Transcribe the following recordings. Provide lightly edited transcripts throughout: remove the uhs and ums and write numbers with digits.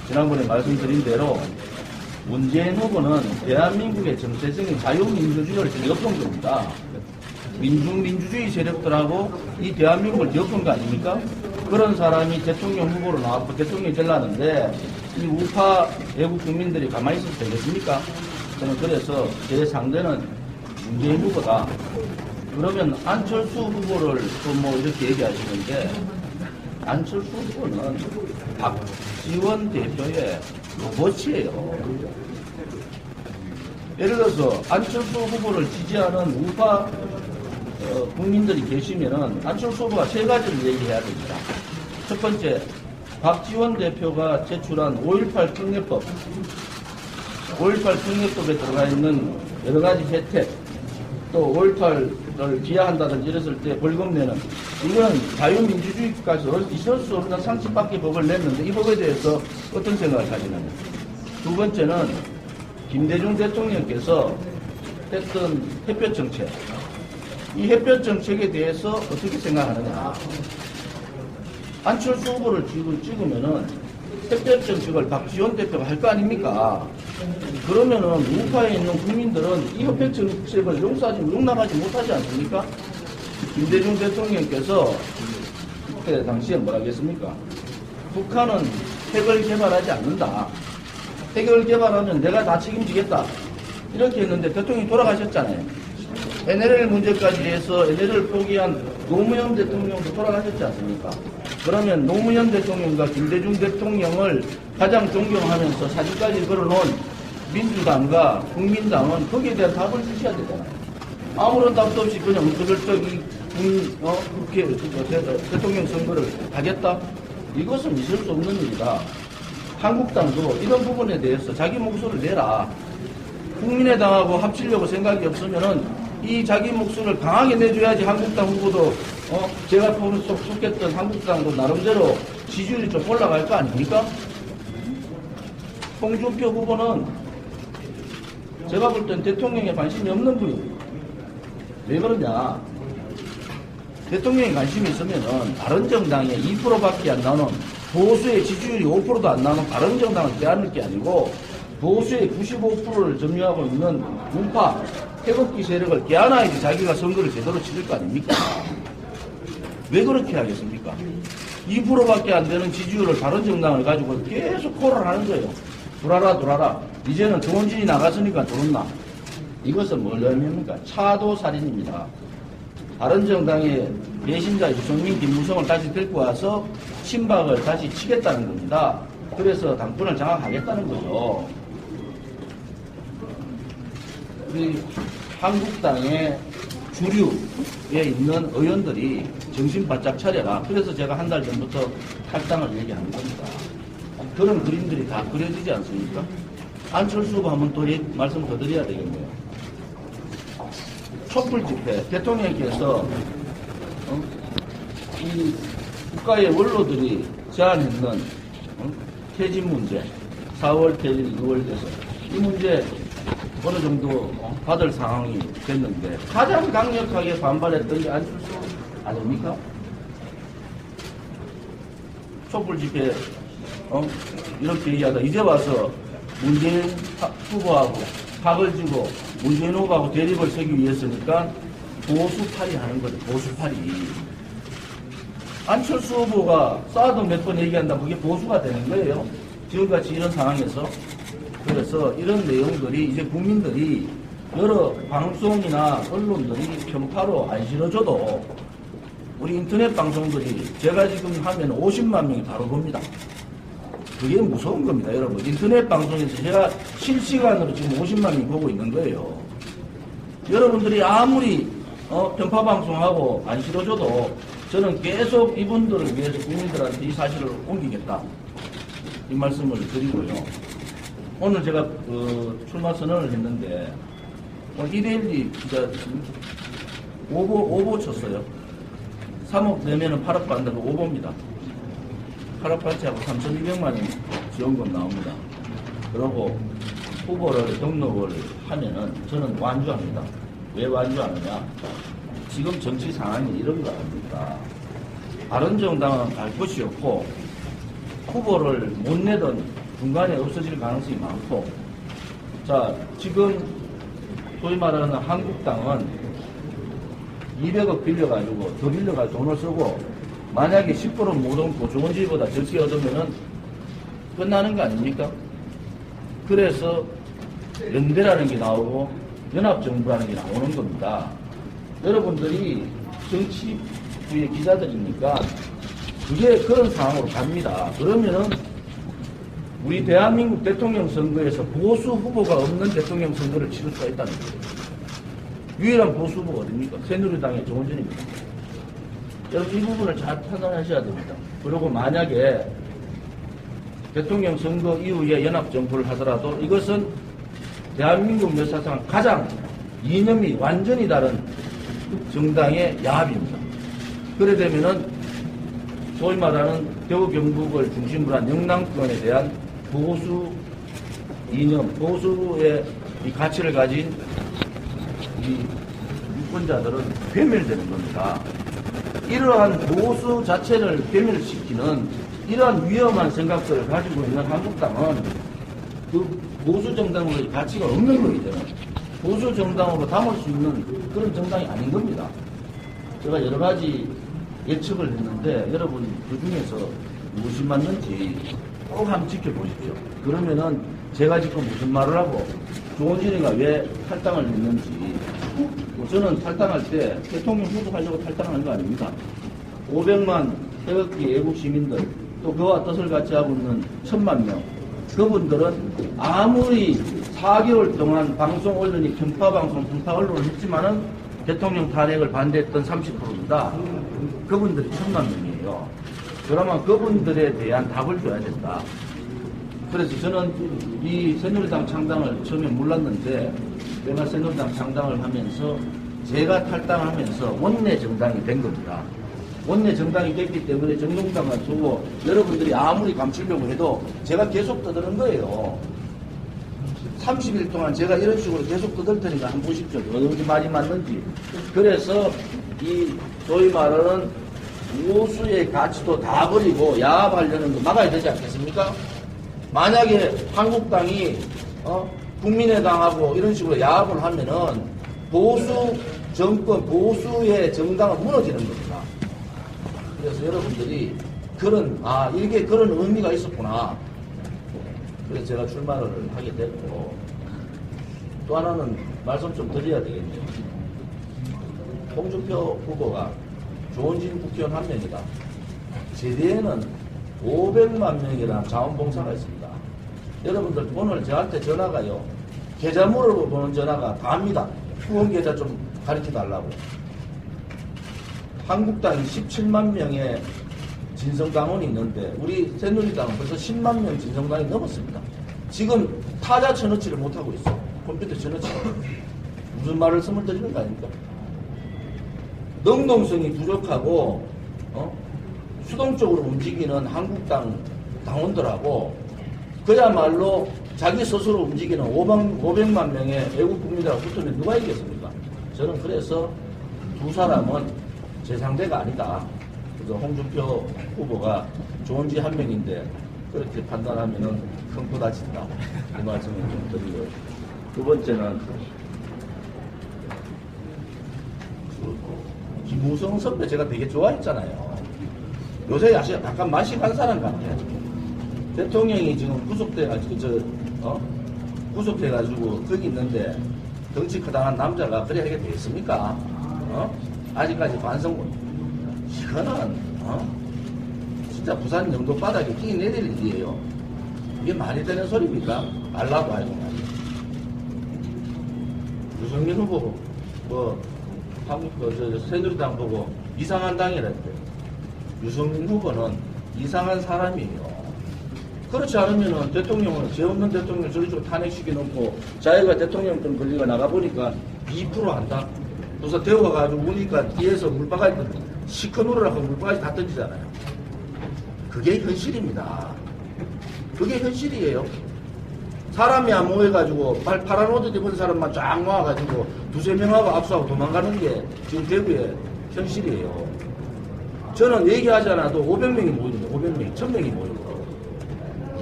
지난번에 말씀드린 대로 문재인 후보는 대한민국의 정체적인 자유민주주의를 엮은 겁니다. 민주주의 세력들하고 이 대한민국을 엮은 거 아닙니까? 그런 사람이 대통령 후보로 나왔고 대통령이 되려는데 이 우파 외국 국민들이 가만히 있어도 되겠습니까? 저는 그래서 제 상대는 문재인 후보다. 그러면 안철수 후보를 또 뭐 이렇게 얘기하시는데 안철수 후보는 박지원 대표의 로봇이에요. 예를 들어서 안철수 후보를 지지하는 우파 국민들이 계시면은 안철수 후보가 세 가지를 얘기해야 됩니다. 첫 번째, 박지원 대표가 제출한 5.18 특례법, 5.18 특례법에 들어가 있는 여러 가지 혜택, 또 5.18을 비하한다든지 이랬을 때 벌금 내는, 이건 자유민주주의 국가에서 있을 수 없는 상식밖에 법을 냈는데 이 법에 대해서 어떤 생각을 가지느냐. 두 번째는 김대중 대통령께서 했던 햇볕 정책, 이 햇볕 정책에 대해서 어떻게 생각하느냐. 안철수 후보를 찍으면은 햇볕 정책을 박지원 대표가 할 거 아닙니까? 그러면은 우파에 있는 국민들은 이 햇볕 정책을 용납하지 못하지 않습니까? 김대중 대통령께서 그때 당시에 뭐라고 했습니까? 북한은 핵을 개발하지 않는다. 핵을 개발하면 내가 다 책임지겠다. 이렇게 했는데 대통령이 돌아가셨잖아요. NLL 문제까지 해서 NLL을 포기한 노무현 대통령도 돌아가셨지 않습니까? 그러면 노무현 대통령과 김대중 대통령을 가장 존경하면서 사진까지 걸어놓은 민주당과 국민당은 거기에 대한 답을 주셔야 되잖아요. 아무런 답도 없이 그냥 무턱대적인 국회 대통령 선거를 하겠다? 이것은 있을 수 없는 일이다. 한국당도 이런 부분에 대해서 자기 목소리를 내라. 국민의당하고 합치려고 생각이 없으면은 이 자기 목소리를 강하게 내줘야지 한국당 후보도 제가 속했던 한국당도 나름대로 지지율이 좀 올라갈 거 아닙니까? 홍준표 후보는 제가 볼 땐 대통령에 관심이 없는 분입니다. 왜 그러냐? 대통령에 관심이 있으면은 바른정당에 2%밖에 안 나오는 보수의 지지율이 5%도 안 나오는 바른정당을 빼앗을 게 아니고 보수의 95%를 점유하고 있는 우파 태극기 세력을 깨안아야지 자기가 선거를 제대로 치를 거 아닙니까? 왜 그렇게 하겠습니까? 2%밖에 안 되는 지지율을 바른정당을 가지고 계속 코를 하는 거예요. 돌아라. 이제는 조원진이 나갔으니까 돌았나? 이것은 뭘 의미합니까? 차도살인입니다. 바른정당의 배신자 유승민, 김무성을 다시 데리고 와서 친박을 다시 치겠다는 겁니다. 그래서 당권을 장악하겠다는 거죠. 우리 한국당의 주류에 있는 의원들이 정신 바짝 차려라. 그래서 제가 한 달 전부터 탈당을 얘기하는 겁니다. 그런 그림들이 다 그려지지 않습니까? 안철수 후보 한번 또 말씀 더 드려야 되겠네요. 촛불 집회, 대통령께서 이 국가의 원로들이 제안했는 퇴진 문제, 4월 퇴진, 6월 돼서 이 문제 어느 정도 받을 상황이 됐는데 가장 강력하게 반발했던 게 안철수 아닙니까? 촛불 집회 이렇게 얘기하다 이제 와서 문재인 후보하고 박을 쥐고 문재인 후보하고 대립을 서기 위해서니까 보수팔이 하는 거죠. 보수팔이. 안철수 후보가 싸도 몇 번 얘기한다면 그게 보수가 되는 거예요. 지금같이 이런 상황에서. 그래서 이런 내용들이 이제 국민들이 여러 방송이나 언론들이 편파로 안 실어줘도 우리 인터넷 방송들이 제가 지금 하면 50만 명이 바로 봅니다. 그게 무서운 겁니다, 여러분. 인터넷 방송에서 제가 실시간으로 지금 50만 명이 보고 있는 거예요. 여러분들이 아무리 편파 방송하고 안 실어줘도 저는 계속 이분들을 위해서 국민들한테 이 사실을 옮기겠다. 이 말씀을 드리고요. 오늘 제가 출마 선언을 했는데 오늘 이데일리 기자 오보 쳤어요. 3억 내면은 8억 받는다고 오보입니다. 8억 받지 하고 3,200만 원 지원금 나옵니다. 그러고 후보를 등록을 하면은 저는 완주합니다. 왜 완주하느냐? 지금 정치 상황이 이런 거 아닙니까? 바른정당은 갈 곳이 없고 후보를 못 내던 중간에 없어질 가능성이 많고, 자, 지금 소위 말하는 한국당은 200억 빌려가지고, 더 빌려가지고 돈을 쓰고, 만약에 10% 못 얻고 좋은 집보다 적게 얻으면은 끝나는 거 아닙니까? 그래서 연대라는 게 나오고, 연합정부라는 게 나오는 겁니다. 여러분들이 정치부의 기자들이니까 그게 그런 상황으로 갑니다. 그러면은 우리 대한민국 대통령 선거에서 보수 후보가 없는 대통령 선거를 치를 수가 있다는 거예요. 유일한 보수 후보가 어딥니까? 새누리당의 조원진입니다. 여러분 이 부분을 잘 판단하셔야 됩니다. 그리고 만약에 대통령 선거 이후에 연합정부를 하더라도 이것은 대한민국 역사상 가장 이념이 완전히 다른 정당의 야합입니다. 그래 되면은 소위 말하는 대구 경북을 중심으로 한 영남권에 대한 보수 이념, 보수의 이 가치를 가진 이 유권자들은 괴멸되는 겁니다. 이러한 보수 자체를 괴멸시키는 이러한 위험한 생각들을 가지고 있는 한국당은 그 보수 정당으로의 가치가 없는 거기 때문에 보수 정당으로 담을 수 있는 그런 정당이 아닌 겁니다. 제가 여러 가지 예측을 했는데 여러분 그 중에서 무엇이 맞는지 꼭 한번 지켜보십시오. 그러면은 제가 지금 무슨 말을 하고 조원진이가 왜 탈당을 했는지, 저는 탈당할 때 대통령 후보하려고 탈당한 거 아닙니다. 500만 태극기 애국 시민들, 또 그와 뜻을 같이 하고 있는 1000만 명, 그분들은 아무리 4개월 동안 방송 언론이 편파방송, 편파 언론을 했지만은 대통령 탄핵을 반대했던 30%입니다. 그분들이 1000만 명이에요. 그러면 그분들에 대한 답을 줘야 된다. 그래서 저는 이 새누리당 창당을 처음에 몰랐는데, 내가 새누리당 창당을 하면서 제가 탈당하면서 원내 정당이 된 겁니다. 원내 정당이 됐기 때문에 정동당을 두고 여러분들이 아무리 감추려고 해도 제가 계속 떠드는 거예요. 30일 동안 제가 이런 식으로 계속 떠들 테니까 한번 보십시오. 어느 말이 맞는지. 그래서 이 소위 말하는 우수의 가치도 다 버리고 야합하려는 거 막아야 되지 않겠습니까? 만약에 한국당이 국민의당하고 이런 식으로 야합을 하면은 보수 정권, 보수의 정당은 무너지는 겁니다. 그래서 여러분들이 이게 그런 의미가 있었구나. 그래서 제가 출마를 하게 됐고, 또 하나는 말씀 좀 드려야 되겠네요. 홍준표 후보가 조원진 국회의원 한 명이다. 제대에는 500만 명이라는 자원봉사가 있습니다. 여러분들 오늘 저한테 전화가요. 계좌 물어보는 전화가 다 합니다. 후원 계좌 좀 가르쳐달라고. 한국당이 17만 명의 진성당원이 있는데 우리 새누리당은 벌써 10만 명 진성당이 넘었습니다. 지금 타자 쳐넣지를 못하고 있어. 컴퓨터 쳐넣지. 무슨 말을 스물드리는 거 아닙니까? 능동성이 부족하고 수동적으로 움직이는 한국당 당원들하고 그야말로 자기 스스로 움직이는 500만 명의 애국 국민들하고 붙으면 누가 이겼습니까? 저는 그래서 두 사람은 제 상대가 아니다. 그래서 홍준표 후보가 조원진 한 명인데 그렇게 판단하면은 큰코 다친다. 그 말씀을 좀 드리고요. 두 번째는 김무성 선배 제가 되게 좋아했잖아요. 요새 약간 맛이 간 사람 같아요. 대통령이 지금 구속돼가지고 거기 있는데 덩치 크다한 남자가 그래 하게 되겠습니까? 아직까지 반성 못. 이거는 진짜 부산 영도 바닥에 끼 내릴 일이에요. 이게 말이 되는 소리입니까? 알라고 알고 말이에요. 유승민 후보 새누리당 보고 이상한 당이랬대. 유승민 후보는 이상한 사람이에요. 그렇지 않으면은 대통령은 죄 없는 대통령을 저리저리 탄핵시켜 놓고 자기가 대통령권 권리가 나가보니까 2% 한다. 그래서 데워가지고 우니까 뒤에서 물바가지 시커누르라고 물바가지 다 던지잖아요. 그게 현실입니다. 그게 현실이에요. 사람이 안 모여가지고 파란 옷 입은 사람만 쫙 모아가지고 두세 명하고 압수하고 도망가는 게 지금 대구의 현실이에요. 저는 얘기하지 않아도 500명이 모이는 거예요. 500명이 1000명이 모이는 거예요.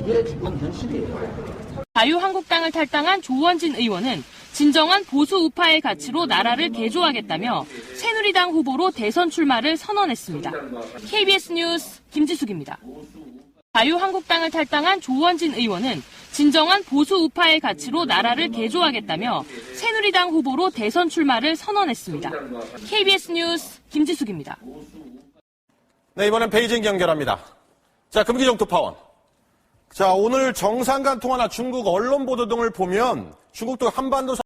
이게 그게 지금 현실이에요. 자유한국당을 탈당한 조원진 의원은 진정한 보수 우파의 가치로 나라를 개조하겠다며 새누리당 후보로 대선 출마를 선언했습니다. KBS 뉴스 김지숙입니다. 자유한국당을 탈당한 조원진 의원은 진정한 보수 우파의 가치로 나라를 개조하겠다며 새누리당 후보로 대선 출마를 선언했습니다. KBS 뉴스 김지숙입니다. 네, 이번엔 베이징 연결합니다. 자, 금기정 특파원. 자, 오늘 정상 간 통화나 중국 언론 보도 등을 보면 중국도 한반도